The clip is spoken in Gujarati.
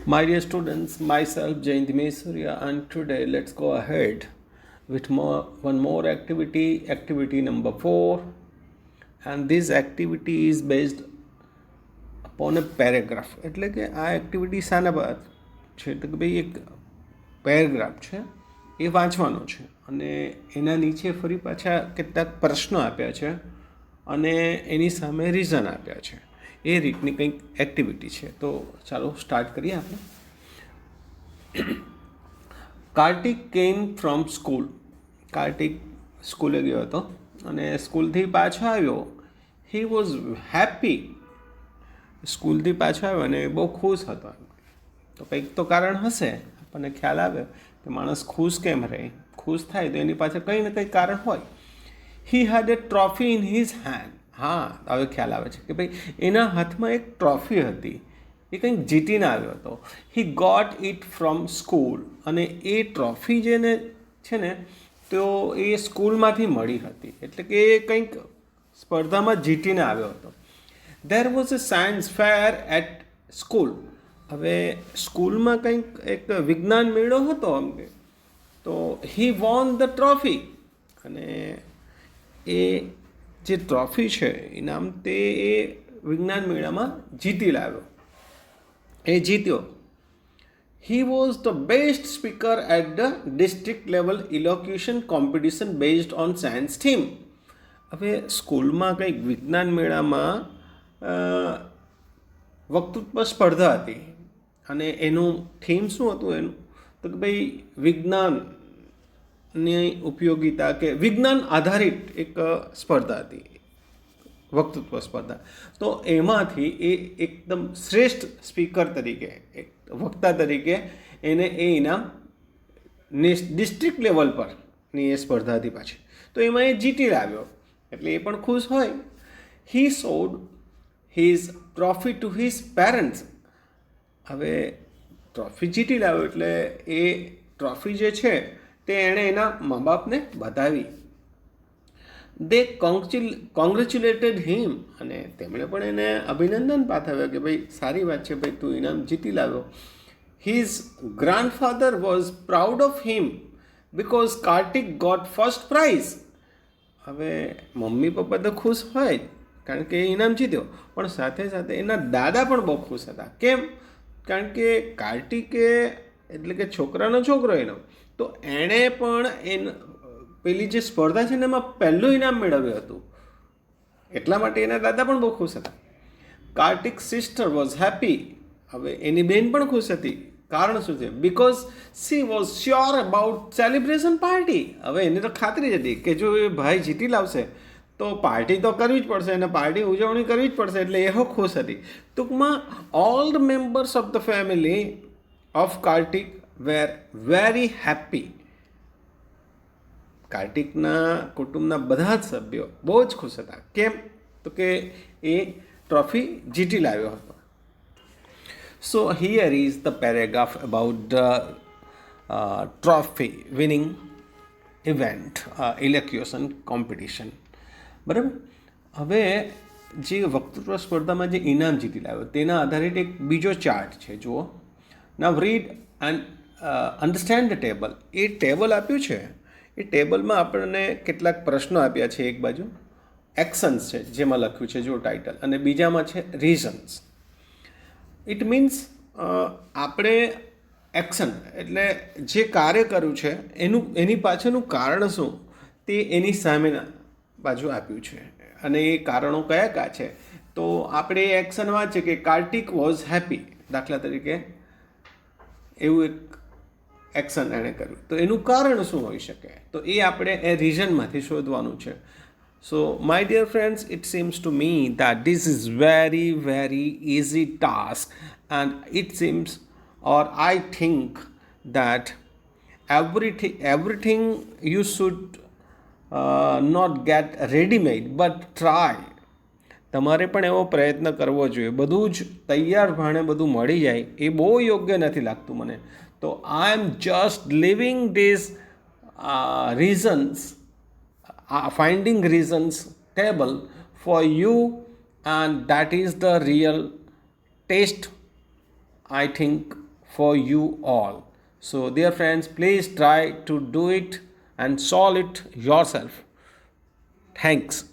My dear students, myself Jayanti Mesurya, and today let's go ahead with one more activity, activity number 4. And this activity is based upon a paragraph. એટલે કે આ એક્ટિવિટી શાના પર છે તો કે ભાઈ એક પેરેગ્રાફ છે એ વાંચવાનો છે અને એના નીચે ફરી પાછા કેટલાક પ્રશ્નો આપ્યા છે અને એની સામે રીઝન આપ્યા છે. એ રીતની કંઈક એક્ટિવિટી છે. તો ચાલો સ્ટાર્ટ કરીએ આપણે. Kartik came from school. Kartik સ્કૂલે ગયો હતો અને સ્કૂલથી પાછો આવ્યો. He was happy. સ્કૂલથી પાછો આવ્યો અને બહુ ખુશ હતો. તો કંઈક તો કારણ હશે. આપણને ખ્યાલ આવ્યો કે માણસ ખુશ કેમ રહે. ખુશ થાય તો એની પાછળ કંઈ ને કંઈ કારણ હોય. હી હેડ એ ટ્રોફી ઇન હિઝ હેન્ડ. હા, હવે ખ્યાલ આવે છે કે ભાઈ એના હાથમાં એક ટ્રોફી હતી. એ કંઈક જીતીને આવ્યો હતો. He got it from school. અને એ ટ્રોફી જેને છે ને તો એ સ્કૂલમાંથી મળી હતી. એટલે કે એ કંઈક સ્પર્ધામાં જીતીને આવ્યો હતો. There was a science fair at school. હવે સ્કૂલમાં કંઈક એક વિજ્ઞાન મેળો હતો અમને. તો હી વોન ધ ટ્રોફી. અને એ જે ટ્રોફી છે ઇનામ તે એ વિજ્ઞાન મેળામાં જીતી લાવ્યો. એ જીત્યો. He was the best speaker at the district level elocution competition based on science theme. હવે સ્કૂલમાં કંઈક વિજ્ઞાન મેળામાં વક્તૃત્વ સ્પર્ધા હતી અને એનું થીમ શું હતું એનું તો કે ભાઈ વિજ્ઞાનની ઉપયોગિતા કે વિજ્ઞાન આધારિત એક સ્પર્ધા હતી, વક્તૃત્વ સ્પર્ધા. તો એમાંથી એ એકદમ શ્રેષ્ઠ સ્પીકર તરીકે, એક વક્તા તરીકે એને એ ઇનામ ડિસ્ટ્રિક્ટ લેવલ પરની એ સ્પર્ધા હતી પાછી. તો એમાં એ જીતી લાવ્યો એટલે એ પણ ખુશ હોય. હી સોડ his trophy to his parents. હવે ટ્રોફી જીતી લાવ્યો એટલે એ ટ્રોફી જે છે તે એણે એના મા બાપને બતાવી. દે કોંગ્રેચ્યુલેટેડ હિમ. અને તેમણે પણ એને અભિનંદન પાઠવ્યા કે ભાઈ સારી વાત છે ભાઈ તું ઇનામ જીતી લાવ્યો. His grandfather was proud of him because Kartik got first prize. હવે મમ્મી પપ્પા તો ખુશ હોય કારણ કે એ ઇનામ જીત્યો, પણ સાથે સાથે એના દાદા પણ બહુ ખુશ હતા. કેમ? કારણ કે કાર્તિકે એટલે કે છોકરાનો છોકરો એનો, તો એણે પણ પેલી જે સ્પર્ધા છે ને એમાં પહેલું ઇનામ મેળવ્યું હતું. એટલા માટે એના દાદા પણ બહુ ખુશ હતા. Kartik sister was happy. હવે એની બેન પણ ખુશ હતી. કારણ શું છે? Because she was sure about celebration party. હવે એની તો ખાતરી જ હતી કે જો એ ભાઈ જીતી લાવશે તો પાર્ટી તો કરવી જ પડશે અને પાર્ટી ઉજવણી કરવી જ પડશે. એટલે એહો ખુશ હતી. ટૂંકમાં all the members of the family of Kartik were very happy. કાર્તિકના કુટુંબના બધા જ સભ્યો બહુ જ ખુશ હતા. કેમ? તો કે એ ટ્રોફી જીતી લાવ્યો હતો. So here is the paragraph about the trophy winning event elocution competition. બરાબર. હવે જે વક્તૃત્વ સ્પર્ધામાં જે ઇનામ જીતી લાવ્યો તેના આધારિત એક બીજો ચાર્ટ છે. જુઓ. Now read and understand the table. એ ટેબલ આપ્યું છે. એ ટેબલમાં આપણને કેટલાક પ્રશ્નો આપ્યા છે. એક બાજુ એક્શન્સ છે જેમાં લખ્યું છે જો ટાઇટલ, અને બીજામાં છે રીઝન્સ. ઇટ મીન્સ આપણે એક્શન એટલે જે કાર્ય કર્યું છે એની પાછળનું કારણ શું તે એની સામેના બાજુ આપ્યું છે. અને એ કારણો કયા કયા છે તો આપણે એ એક્શન વાંચીએ કે કાર્તિક વોઝ હેપી. દાખલા તરીકે એવું એક એક્શન એણે કર્યું તો એનું કારણ શું હોઈ શકે તો એ આપણે એ રીઝનમાંથી શોધવાનું છે. So my dear friends, it seems to me that this is very very easy task and it seems or I think that everything you should not get ready made but try. તમારે પણ એવો પ્રયત્ન કરવો જોઈએ. બધું જ તૈયાર ભાણે બધું મળી જાય એ બહુ યોગ્ય નથી લાગતું મને. તો I am just living this reasons, finding reasons table for you, and that is the real test I think for you all. So, dear friends, please try to do it and solve it yourself. Thanks.